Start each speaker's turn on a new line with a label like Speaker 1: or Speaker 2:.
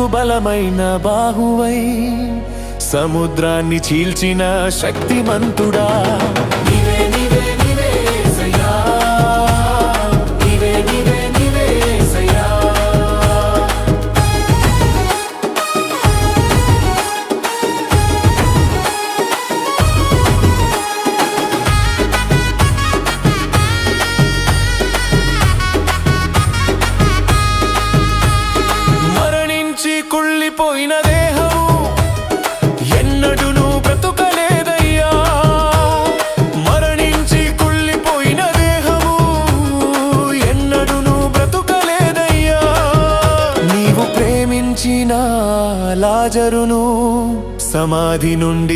Speaker 1: నాకు బలమైన బాహువై సముద్రాన్ని చీల్చిన శక్తిమంతుడా నీవే నీవే నీవే యేసయ్యా నీవే నీవే నీవే యేసయ్యా మరణించి కుళ్ళిపోయిన దేహము ఎన్నడూను బ్రతుకలేదయ్యా మరణించి కుళ్ళిపోయిన దేహము ఎన్నడూను బ్రతుకలేదయ్యా నీవు ప్రేమించిన లాజరును సమాధి నుండి